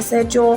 SHO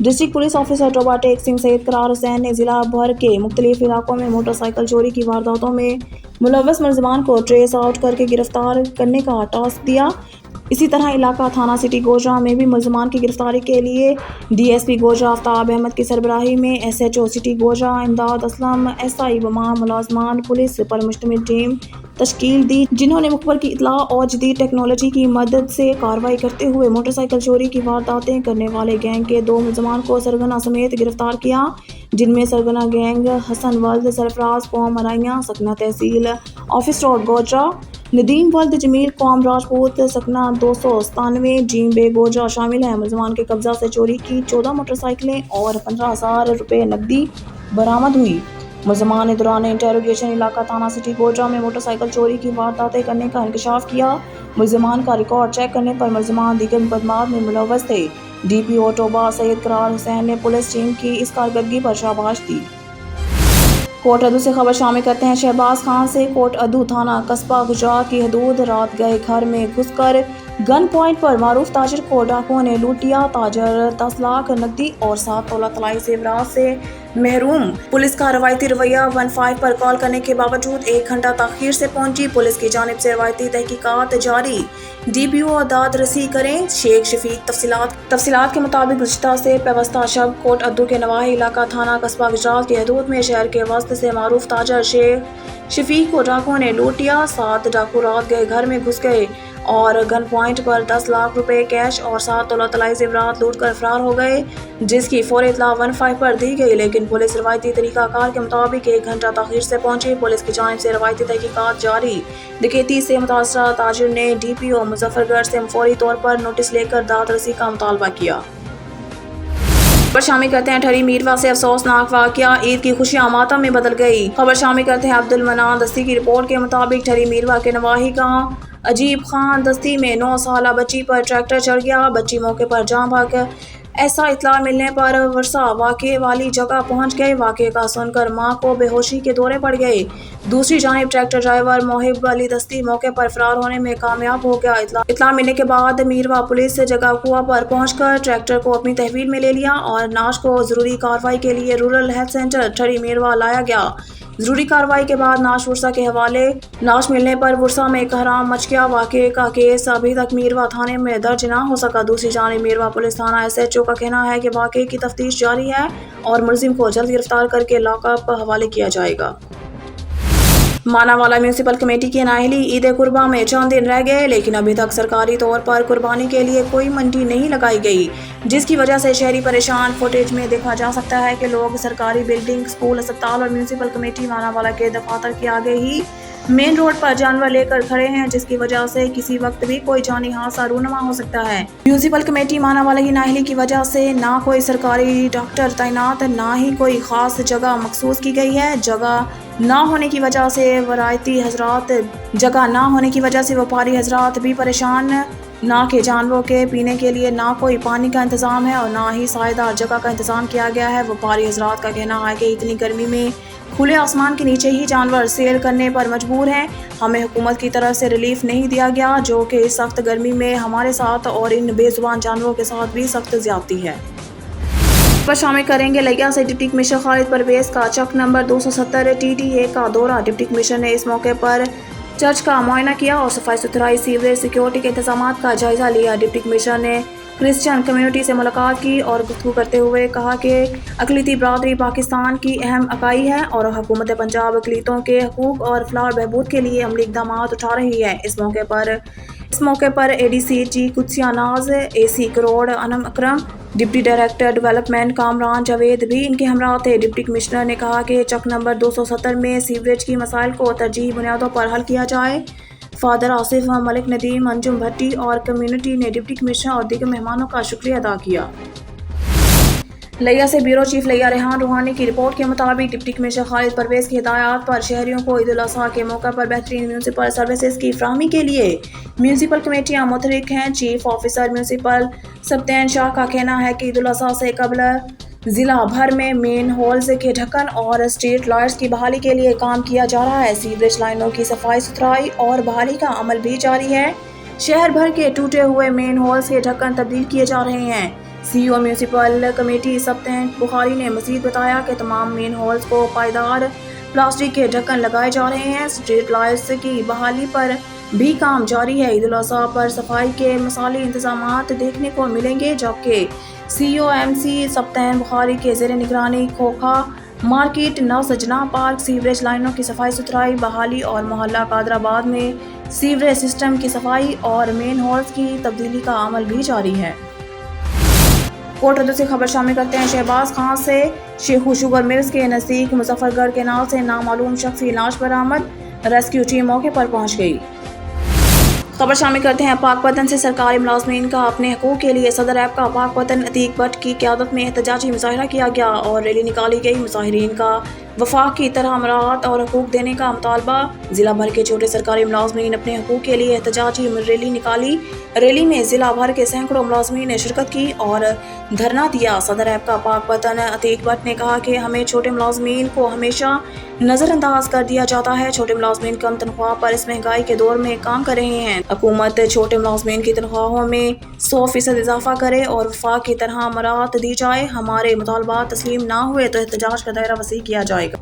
district police officer Toba Tek Singh Syed Qarar Hussain نے ضلع بھر کے مختلف علاقوں میں موٹر سائیکل چوری کی وارداتوں میں ملوث ملزمان کو ٹریس آؤٹ کر کے گرفتار کرنے کا ٹاسک دیا۔ اسی طرح علاقہ تھانہ سٹی گوجرا میں بھی ملزمان کی گرفتاری کے لیے D S P Gojra Aftab Ahmad کی سربراہی میں S H O city Gojra Imdad Aslam S I و ملازمان پولیس پر مشتمل ٹیم تشکیل دی، جنہوں نے مخبر کی اطلاع اور جدید ٹیکنالوجی کی مدد سے کارروائی کرتے ہوئے موٹر سائیکل چوری کی وارداتیں کرنے والے گینگ کے 2 ملزمان کو سرغنہ سمیت گرفتار کیا، جن میں سرغنہ گینگ حسن ولد سرفراز قوم مرائیاں سکنہ تحصیل آفس روڈ گوجرا، ندیم ولد جمیل قوم راجپوت سکنہ 297 جیم بے گوجرا شامل ہیں۔ ملزمان کے قبضہ سے چوری کی 14 موٹر سائیکلیں اور 15,000 روپے نقدی برآمد ہوئی۔ ملزمان نے دوران انٹروگیشن علاقہ تھانہ سٹی گوجرا میں موٹر سائیکل چوری کی وارداتیں کرنے کا انکشاف کیا۔ ملزمان کا ریکارڈ چیک کرنے پر ملزمان دیگر مقدمات میں ملوث تھے۔ ڈی پی او ٹوبہ سید قرار حسین نے پولیس ٹیم کی اس کارکردگی پر شاباش دی۔ کوٹ ادو سے خبر شامل کرتے ہیں۔ شہباز خان سے کوٹ ادو تھانہ قصبہ گجرات کی حدود رات گئے گھر میں گھس کر گن پوائنٹ پر معروف تاجر کو ڈاکوؤں نے لوٹ لیا۔ تاجر 10 لاکھ نقدی اور 7 تولہ طلائی زیورات سے محروم۔ پولیس کا روایتی رویہ 15 پر کال کرنے کے باوجود 1 گھنٹہ تاخیر سے پہنچی۔ پولیس کی جانب سے روایتی تحقیقات جاری۔ ڈی پی او داد رسی کریں شیخ شفیق۔ تفصیلات کے مطابق گزشتہ سے پیوستہ شب کوٹ ادو کے نواحی علاقہ تھانہ قصبہ گجرات کی حدود میں شہر کے وسط سے معروف تاجر شیخ شفیق کو ڈاکوؤں نے لوٹ لیا۔ 7 ڈاکو رات گئے گھر میں گھس گئے اور گن پوائنٹ پر 10 لاکھ روپے کیش اور 7 تولہ طلائی زیورات لوٹ کر فرار ہو گئے، جس کی فوری اطلاع 15 پر دی گئی، لیکن پولیس روایتی طریقہ کار کے مطابق 1 گھنٹہ تاخیر سے پہنچی۔ پولیس کی جانب سے روایتی تحقیقات جاری۔ ڈکیتی سے متاثرہ تاجر نے ڈی پی او مظفر گڑھ سے فوری طور پر نوٹس لے کر داد رسی کا مطالبہ کیا۔ خبر شامل کرتے ہیں ٹھری میروا سے افسوسناک واقعہ، عید کی خوشیاں ماتم میں بدل گئی۔ خبر شامل کرتے ہیں عبد المنان دستی کی رپورٹ کے مطابق ٹھری میروا کے نواحی گاؤں عجیب خان دستی میں 9 سالہ بچی پر ٹریکٹر چڑھ گیا، بچی موقع پر جاں بحق۔ ایسا اطلاع ملنے پر ورثاء واقعے والی جگہ پہنچ گئے۔ واقعے کا سن کر ماں کو بے ہوشی کے دورے پڑ گئے۔ دوسری جانب ٹریکٹر ڈرائیور محب علی دستی موقع پر فرار ہونے میں کامیاب ہو گیا۔ اطلاع ملنے کے بعد میروا پولیس جگہ کنواں پر پہنچ کر ٹریکٹر کو اپنی تحویل میں لے لیا اور نعش کو ضروری کارروائی کے لیے رورل ہیلتھ سینٹر ٹھری میروا لایا گیا۔ ضروری کارروائی کے بعد نعش ورثاء کے حوالے۔ نعش ملنے پر ورثاء میں کہرام مچ گیا۔ واقعے کا کیس ابھی تک میروا تھانے میں درج نہ ہو سکا۔ دوسری جانب میروا پولیس تھانہ ایس ایچ او کا کہنا ہے کہ واقعے کی تفتیش جاری ہے اور ملزم کو جلد گرفتار کر کے لاک اپ حوالے کیا جائے گا۔ ماناوالا میونسپل کمیٹی کی نااہلی، عید قرباں میں چند دن رہ گئے لیکن ابھی تک سرکاری طور پر قربانی کے لیے کوئی منڈی نہیں لگائی گئی، جس کی وجہ سے شہری پریشان۔ فوٹیج میں دیکھا جا سکتا ہے کہ لوگ سرکاری بلڈنگ، اسکول، اسپتال اور میونسپل کمیٹی ماناوالا کے دفاتر کے آگے ہی مین روڈ پر جانور لے کر کھڑے ہیں، جس کی وجہ سے کسی وقت بھی کوئی جانی حادثہ رونما ہو سکتا ہے۔ میونسپل کمیٹی ماناوالا کی نااہلی کی وجہ سے نہ کوئی سرکاری ڈاکٹر تعینات، نہ ہی کوئی خاص جگہ مخصوص کی گئی ہے۔ جگہ نہ ہونے کی وجہ سے وپاری حضرات بھی پریشان، نہ کہ جانوروں کے پینے کے لیے نہ کوئی پانی کا انتظام ہے اور نہ ہی سائیدار جگہ کا انتظام کیا گیا ہے۔ وپاری حضرات کا کہنا ہے کہ اتنی گرمی میں کھلے آسمان کے نیچے ہی جانور سیل کرنے پر مجبور ہیں، ہمیں حکومت کی طرف سے ریلیف نہیں دیا گیا، جو کہ اس سخت گرمی میں ہمارے ساتھ اور ان بے زبان جانوروں کے ساتھ بھی سخت زیادتی ہے۔ پر شامل کریں گے لیا سے ڈپٹی کمشنر خالد پرویز کا چک نمبر 270 TTA کا دورہ۔ ڈپٹی کمشنر نے اس موقع پر چرچ کا معائنہ کیا اور صفائی ستھرائی، سیوریج، سیکیورٹی کے انتظامات کا جائزہ لیا۔ ڈپٹی کمشنر نے کرسچین کمیونٹی سے ملاقات کی اور گفتگو کرتے ہوئے کہا کہ اقلیتی برادری پاکستان کی اہم اکائی ہے اور حکومت پنجاب اقلیتوں کے حقوق اور فلاح و بہبود کے لیے عملی اقدامات اٹھا رہی ہے۔ اس موقع پر ADCG Qudsia Naz, AC Karor Anam Akram, deputy director development Kamran Javed بھی ان کے ہمراہ تھے۔ ڈپٹی کمشنر نے کہا کہ چک نمبر 270 میں سیوریج کی مسائل کو ترجیحی بنیادوں پر حل کیا جائے۔ فادر آصف، ملک ندیم، انجم بھٹی اور کمیونٹی نے ڈپٹی کمشنر اور دیگر مہمانوں کا شکریہ ادا کیا۔ لیا سے بیورو چیف لیا ریحان روحانی کی رپورٹ کے مطابق ڈپٹی کمشنر خالد پرویز کی ہدایات پر شہریوں کو عید الاضحیٰ کے موقع پر بہترین میونسپل سروسز کی فراہمی کے لیے میونسپل کمیٹیاں متحرک ہیں۔ چیف آفیسر میونسپل سبتین شاہ کا کہنا ہے کہ عید الاضحیٰ سے قبل ضلع بھر میں مین ہولز کے ڈھکن اور اسٹریٹ لائٹس کی بحالی کے لیے کام کیا جا رہا ہے۔ سیوریج لائنوں کی صفائی ستھرائی اور بحالی کا عمل بھی جاری ہے۔ شہر بھر کے ٹوٹے ہوئے مین ہولز کے ڈھکن تبدیل کیے جا رہے ہیں۔ CEO میونسپل کمیٹی سبطین بخاری نے مزید بتایا کہ تمام مین ہالز کو پائیدار پلاسٹک کے ڈھکن لگائے جا رہے ہیں۔ اسٹریٹ لائٹس کی بحالی پر بھی کام جاری ہے۔ عید الاضحیٰ پر صفائی کے مثالی انتظامات دیکھنے کو ملیں گے، جبکہ CEO MC سبطین بخاری کے زیر نگرانی کھوکھا مارکیٹ، نو سجنا پارک، سیوریج لائنوں کی صفائی ستھرائی بحالی اور محلہ قادر آباد میں سیوریج سسٹم کی صفائی اور مین ہالز کی تبدیلی کا عمل بھی جاری ہے۔ کوٹ اردو سے خبر شامل کرتے ہیں۔ شہباز خان سے شیخو شوگر ملز کے نزدیک مظفر گڑھ کینال سے نامعلوم شخصی لاش برآمد، ریسکیو ٹیم موقع پر پہنچ گئی۔ خبر شامل کرتے ہیں۔ پاک پتن سے سرکاری ملازمین کا اپنے حقوق کے لیے صدر ایب کا پاک پتن عتیق بٹ کی قیادت میں احتجاجی مظاہرہ کیا گیا اور ریلی نکالی گئی۔ مظاہرین کا وفاق کی طرح مراعات اور حقوق دینے کا مطالبہ۔ ضلع بھر کے چھوٹے سرکاری ملازمین اپنے حقوق کے لیے احتجاجی ریلی نکالی۔ ریلی میں ضلع بھر کے سینکڑوں ملازمین نے شرکت کی اور دھرنا دیا۔ صدر ایب کا پاک پتن عتیق بٹ نے کہا کہ ہمیں چھوٹے ملازمین کو ہمیشہ نظر انداز کر دیا جاتا ہے۔ چھوٹے ملازمین کم تنخواہ پر اس مہنگائی کے دور میں کام کر رہے ہیں۔ حکومت چھوٹے ملازمین کی تنخواہوں میں 100% اضافہ کرے اور وفاق کی طرح مراعات دی جائے۔ ہمارے مطالبات تسلیم نہ ہوئے تو احتجاج کا دائرہ وسیع کیا جائے گا۔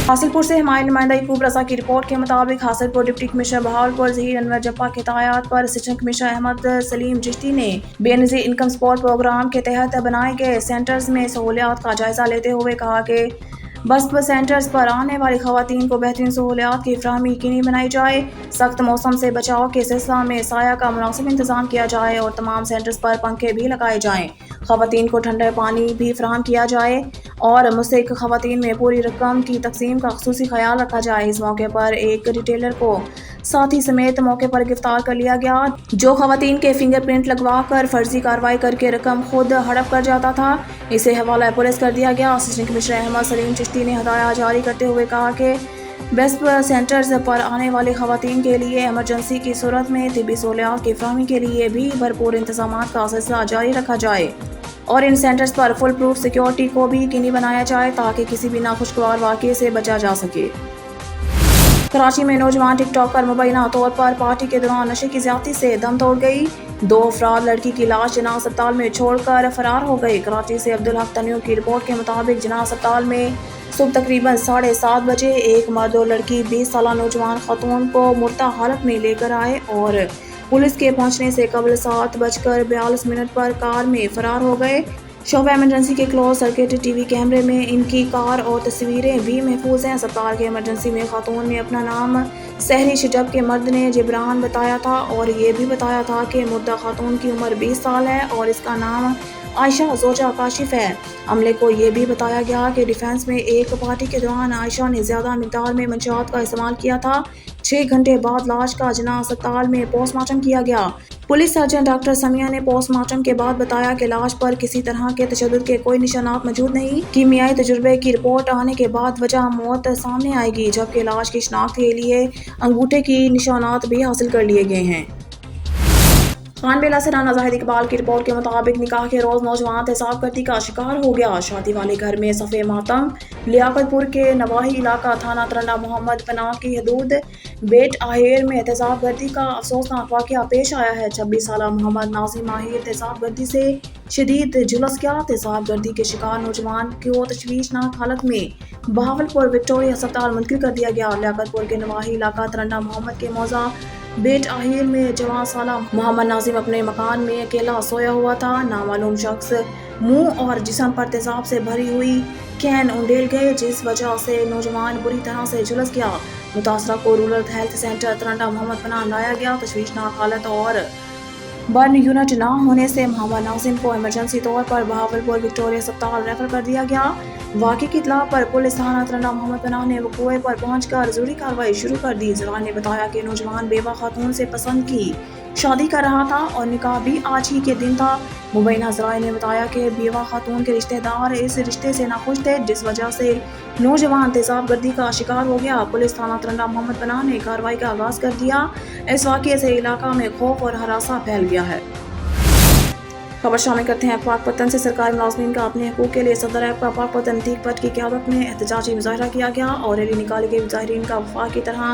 حاصل پور سے ہمایوں نمائندہ یعقوب رضا کی رپورٹ کے مطابق حاصل پور ڈپٹی کمشنر بہاولپور ظہیر انور جپا کی ہدایات پر اسسٹنٹ کمشنر احمد سلیم چشتی نے بے نظیر انکم سپورٹ پروگرام کے تحت بنائے گئے سینٹرز میں سہولیات کا جائزہ لیتے ہوئے کہا کہ بسپ سینٹرز پر آنے والی خواتین کو بہترین سہولیات کی فراہمی یقینی بنائی جائے۔ سخت موسم سے بچاؤ کے سلسلہ میں سایہ کا مناسب انتظام کیا جائے اور تمام سینٹرز پر پنکھے بھی لگائے جائیں۔ خواتین کو ٹھنڈا پانی بھی فراہم کیا جائے اور مستحق خواتین میں پوری رقم کی تقسیم کا خصوصی خیال رکھا جائے۔ اس موقع پر ایک ریٹیلر کو ساتھی سمیت موقع پر گرفتار کر لیا گیا، جو خواتین کے فنگر پرنٹ لگوا کر فرضی کارروائی کر کے رقم خود ہڑپ کر جاتا تھا۔ اسے حوالہ پولیس کر دیا گیا۔ اسسٹنٹ کمشنر احمد سلیم چشتی نے ہدایات جاری کرتے ہوئے کہا کہ بیسپ سینٹرز پر آنے والی خواتین کے لیے ایمرجنسی کی صورت میں طبی سہولیات کی فراہمی کے لیے بھی بھرپور انتظامات کا سلسلہ جاری رکھا جائے اور ان سینٹرز پر فل پروف سیکیورٹی کو بھی یقینی بنایا جائے تاکہ کسی بھی ناخوشگوار واقعے سے بچا جا سکے۔ کراچی میں نوجوان ٹک ٹاکر مبینہ طور پر پارٹی کے دوران نشے کی زیادتی سے دم توڑ گئی۔ 2 افراد لڑکی کی لاش جناح اسپتال میں چھوڑ کر فرار ہو گئے۔ کراچی سے عبدالحق تنیو کی رپورٹ کے مطابق جناح اسپتال میں صبح تقریباً 7:30 بجے ایک مرد اور لڑکی 20 سالہ نوجوان خاتون کو مردہ حالت میں لے کر آئے اور پولیس کے پہنچنے سے قبل 7:42 پر کار میں فرار ہو گئے۔ شعبہ ایمرجنسی کے کلوز سرکٹ ٹی وی کیمرے میں ان کی کار اور تصویریں بھی محفوظ ہیں۔ اسپتال کے ایمرجنسی میں خاتون نے اپنا نام سحریش جبکہ مرد نے جبران بتایا تھا اور یہ بھی بتایا تھا کہ مردہ خاتون کی عمر 20 سال ہے اور اس کا نام عائشہ زوجہ کاشف ہے۔ عملے کو یہ بھی بتایا گیا کہ ڈیفنس میں ایک پارٹی کے دوران عائشہ نے زیادہ مقدار میں منشیات کا استعمال کیا تھا۔ 6 گھنٹے بعد لاش کا جناح اسپتال میں پوسٹ مارٹم کیا گیا۔ پولیس سرجن ڈاکٹر سمیہ نے پوسٹ مارٹم کے بعد بتایا کہ لاش پر کسی طرح کے تشدد کے کوئی نشانات موجود نہیں۔ کیمیائی تجربے کی رپورٹ آنے کے بعد وجہ موت سامنے آئے گی، جبکہ لاش کی شناخت کے لیے انگوٹھے کی نشانات بھی حاصل کر لیے گئے ہیں۔ خان بیلا سے رانا زاہد اقبال کی رپورٹ کے مطابق نکاح کے روز نوجوان تیزاب گردی کا شکار ہو گیا۔ شادی والے گھر میں صف ماتم۔ لیاقت پور کے نواحی علاقہ تھانہ ترنڈا محمد پناہ کی حدود بیٹ آہیر میں تیزاب گردی کا افسوسناک واقعہ پیش آیا ہے۔ 26 سالہ محمد ناظم ماہر تیزاب گردی سے شدید جھلس گیا۔ تیزاب گردی کے شکار نوجوان کو تشویشناک حالت میں بہاولپور وکٹوریہ اسپتال منتقل کر دیا گیا۔ لیاقت پور کے نواحی علاقہ ترنڈا محمد کے موضع بیٹ آہیر میں جوان سالہ محمد ناظم اپنے مکان میں اکیلا سویا ہوا تھا۔ نامعلوم شخص منہ اور جسم پر تیزاب سے بھری ہوئی کین انڈیل گئے، جس وجہ سے نوجوان بری طرح سے جھلس گیا۔ متاثرہ کو رورل ہیلتھ سینٹر ترنڈا محمد پناہ لایا گیا۔ تشویشناک حالت اور برن یونٹ نہ ہونے سے محمد ناظم کو ایمرجنسی طور پر بہاولپور وکٹوریہ اسپتال ریفر کر دیا گیا۔ واقعے کی اطلاع پر پولیس تھانہ ترنڈا محمد پناہ نے وقوع پر پہنچ کر ضروری کارروائی شروع کر دی۔ ذرائع نے بتایا کہ نوجوان بیوہ خاتون سے پسند کی شادی کر رہا تھا اور نکاح بھی آج ہی کے دن تھا۔ مبینہ ذرائع نے بتایا کہ بیوہ خاتون کے رشتہ دار اس رشتے سے ناخوش تھے، جس وجہ سے نوجوان تیزاب گردی کا شکار ہو گیا۔ پولیس تھانہ ترنڈا محمد پناہ نے کارروائی کا آغاز کر دیا۔ اس واقعے سے علاقہ میں خوف اور ہراساں پھیل گیا ہے۔ خبر شامل کرتے ہیں۔ پاک پتن سے سرکاری ملازمین کا اپنے حقوق کے لیے صدر ایب کا پاک پتن عتیق بٹ کی قیادت میں احتجاجی مظاہرہ کیا گیا اور ریلی نکالی گئی۔ مظاہرین کا وفاق کی طرح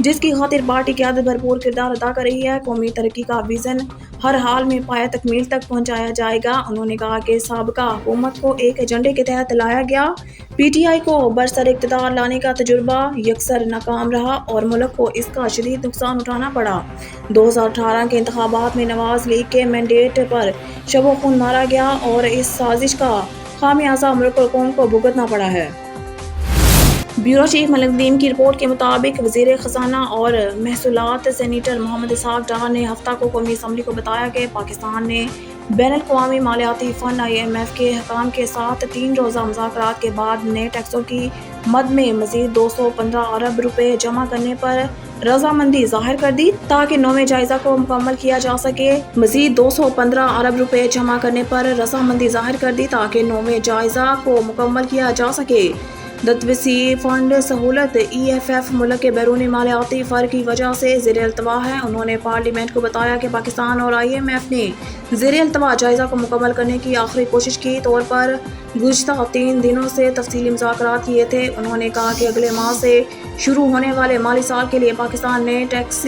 جس کی خاطر پارٹی قیادت بھرپور کردار ادا کر رہی ہے۔ قومی ترقی کا ویژن ہر حال میں پایہ تکمیل تک پہنچایا جائے گا۔ انہوں نے کہا کہ سابقہ حکومت کو ایک ایجنڈے کے تحت لایا گیا، پی ٹی آئی کو برسر اقتدار لانے کا تجربہ یکسر ناکام رہا اور ملک کو اس کا شدید نقصان اٹھانا پڑا۔ 2018 کے انتخابات میں نواز لیگ کے مینڈیٹ پر شب و خون مارا گیا اور اس سازش کا خمیازہ ملک اور قوم کو بھگتنا پڑا ہے۔ بیورو چیف ملک الدین کی رپورٹ کے مطابق وزیر خزانہ اور محصولات سینیٹر محمد اسحاق ڈار نے ہفتہ کو قومی اسمبلی کو بتایا کہ پاکستان نے بین الاقوامی مالیاتی فنڈ IMF کے حکام کے ساتھ 3 روزہ مذاکرات کے بعد نئے ٹیکسوں کی مد میں مزید 215 ارب روپے جمع کرنے پر رضامندی ظاہر کر دی تاکہ نویں جائزہ کو مکمل کیا جا سکے۔ مزید 215 ارب روپے جمع کرنے پر رضامندی ظاہر کر دی تاکہ نویں جائزہ کو مکمل کیا جا سکے۔ دتوسی فنڈ سہولت EFF ملک کے بیرونی مالیاتی فرق کی وجہ سے زیر التوا ہے۔ انہوں نے پارلیمنٹ کو بتایا کہ پاکستان اور IMF نے زیر التوا جائزہ کو مکمل کرنے کی آخری کوشش کے طور پر گزشتہ 3 دنوں سے تفصیلی مذاکرات کیے تھے۔ انہوں نے کہا کہ اگلے ماہ سے شروع ہونے والے مالی سال کے لیے پاکستان نئے ٹیکس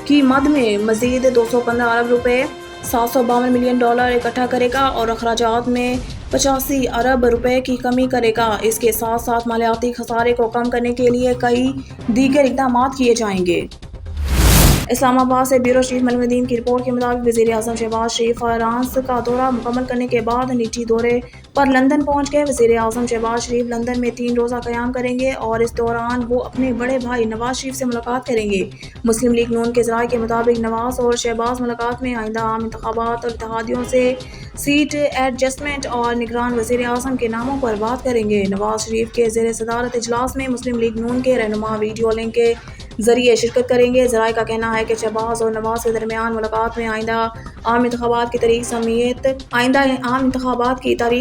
کی مد میں مزید 215 ارب روپے $752 ملین اکٹھا کرے گا اور اخراجات میں 85 ارب روپے کی کمی کرے گا۔ اس کے ساتھ ساتھ مالیاتی خسارے کو کم کرنے کے لیے کئی دیگر اقدامات کیے جائیں گے۔ اسلام آباد سے بیورو چیف ملک الدین کی رپورٹ کے مطابق وزیر اعظم شہباز شریف فرانس کا دورہ مکمل کرنے کے بعد نجی دورے پر لندن پہنچ گئے۔ وزیر اعظم شہباز شریف لندن میں 3 روزہ قیام کریں گے اور اس دوران وہ اپنے بڑے بھائی نواز شریف سے ملاقات کریں گے۔ مسلم لیگ نون کے ذرائع کے مطابق نواز اور شہباز ملاقات میں آئندہ عام انتخابات اور اتحادیوں سے سیٹ ایڈجسٹمنٹ اور نگران وزیر اعظم کے ناموں پر بات کریں گے۔ نواز شریف کے زیر صدارت اجلاس میں مسلم لیگ نون کے رہنما ویڈیو لنک کے ذریعے شرکت کریں گے۔ ذرائع کا کہنا ہے کہ شہباز اور نواز کے درمیان ملاقات میں آئندہ عام انتخابات کی تاریخ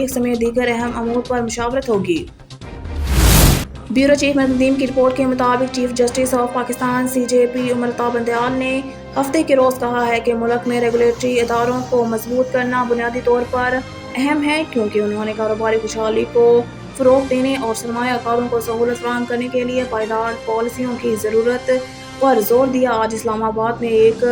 سمیت دیگر اہم امور پر مشاورت ہوگی۔ بیورو چیف ملک الدین کی رپورٹ کے مطابق chief justice of Pakistan CJP عمر الطاف بندیال نے ہفتے کے روز کہا ہے کہ ملک میں ریگولیٹری اداروں کو مضبوط کرنا بنیادی طور پر اہم ہے، کیونکہ انہوں نے کاروباری خوشحالی کو فروغ دینے اور سرمایہ کاروں کو سہولت فراہم کرنے کے لیے پائیدار پالیسیوں کی ضرورت پر زور دیا۔ آج اسلام آباد میں ایک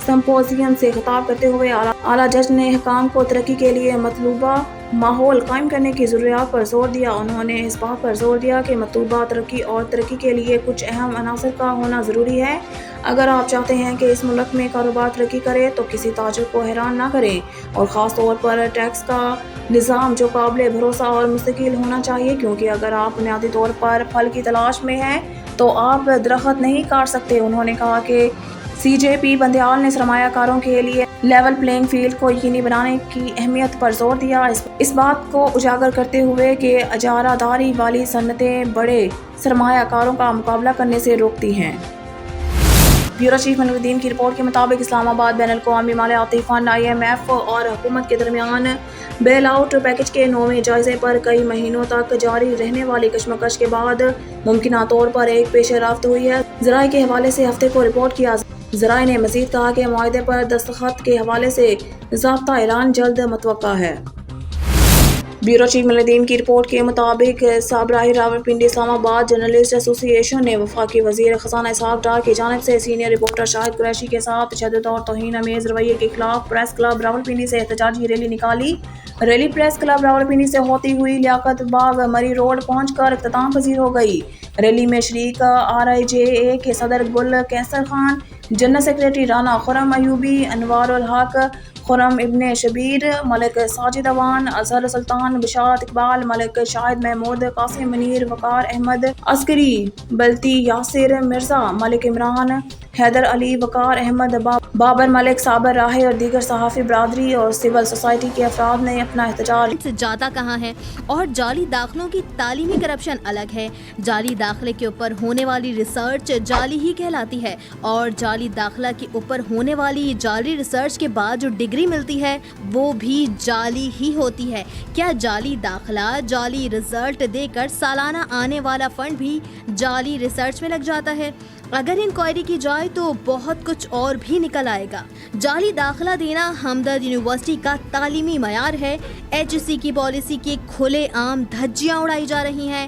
سمپوزیم سے خطاب کرتے ہوئے اعلیٰ جج نے حکام کو ترقی کے لیے مطلوبہ ماحول قائم کرنے کی ضروریات پر زور دیا۔ انہوں نے اس بات پر زور دیا کہ مطلوبہ ترقی اور ترقی کے لیے کچھ اہم عناصر کا ہونا ضروری ہے۔ اگر آپ چاہتے ہیں کہ اس ملک میں کاروبار ترقی کرے تو کسی تاجر کو حیران نہ کریں، اور خاص طور پر ٹیکس کا نظام جو قابل بھروسہ اور مستقل ہونا چاہیے، کیونکہ اگر آپ بنیادی طور پر پھل کی تلاش میں ہیں تو آپ درخت نہیں کاٹ سکتے۔ انہوں نے کہا کہ CJP بندیال نے سرمایہ کاروں کے لیے لیول پلینگ فیلڈ کو یقینی بنانے کی اہمیت پر زور دیا، اس بات کو اجاگر کرتے ہوئے کہ اجارہ داری والی صنعتیں بڑے سرمایہ کاروں کا مقابلہ کرنے سے روکتی ہیں۔ بیورو چیف ملک الدین کی رپورٹ کے مطابق اسلام آباد بین الاقوامی مالیاتی فنڈ IMF اور حکومت کے درمیان بیل آؤٹ پیکج کے 9ویں جائزے پر کئی مہینوں تک جاری رہنے والی کشمکش کے بعد ممکنہ طور پر ایک پیش رفت ہوئی ہے۔ ذرائع کے حوالے سے ہفتے کو رپورٹ کیا۔ ذرائع نے مزید کہا کہ معاہدے پر دستخط کے حوالے سے ضابطہ اعلان جلد متوقع ہے۔ بیورو چیف ملک الدین کی رپورٹ کے مطابق صابرائی راولپنڈی اسلام آباد جرنلسٹ ایسوسی ایشن نے وفاقی وزیر خزانہ اسحاق ڈار کی جانب سے سینئر رپورٹر شاہد قریشی کے ساتھ تشدد اور توہین آمیز رویے کے خلاف پریس کلب راولپنڈی سے احتجاجی ریلی نکالی۔ ریلی پریس کلب راولپنڈی سے ہوتی ہوئی لیاقت باغ مری روڈ پہنچ کر اختتام پذیر ہو گئی۔ ریلی میں شریک RIJA کے صدر گل کیسر خان، جنرل سیکریٹری رانا خرم ایوبی، انوار الحق، خرم ابن شبیر، ملک ساجد اوان، اظہر سلطان، بشارت اقبال، ملک شاہد محمود، قاسم منیر، وقار احمد عسکری، بلتی یاسر مرزا، ملک عمران، حیدر علی، وقار احمد، بابر ملک، صابر راہے اور دیگر صحافی برادری اور سول سوسائٹی کے افراد نے اپنا احتجاج جاتا کہاں ہے اور جعلی داخلوں کی تعلیمی کرپشن الگ ہے۔ جعلی داخلے کے اوپر ہونے والی ریسرچ جعلی ہی کہلاتی ہے اور جعلی داخلہ کے اوپر ہونے والی جعلی ریسرچ کے بعد جو ڈگری ملتی ہے وہ بھی جعلی ہی ہوتی ہے۔ کیا جعلی داخلہ جعلی رزلٹ دے کر سالانہ آنے والا فنڈ بھی جعلی ریسرچ میں لگ جاتا ہے؟ اگر انکوائری کی جائے تو بہت کچھ اور بھی نکل آئے گا۔ جعلی داخلہ دینا ہمدرد یونیورسٹی کا تعلیمی معیار ہے۔ HEC کی پالیسی کی کھلے عام دھجیاں اڑائی جا رہی ہیں،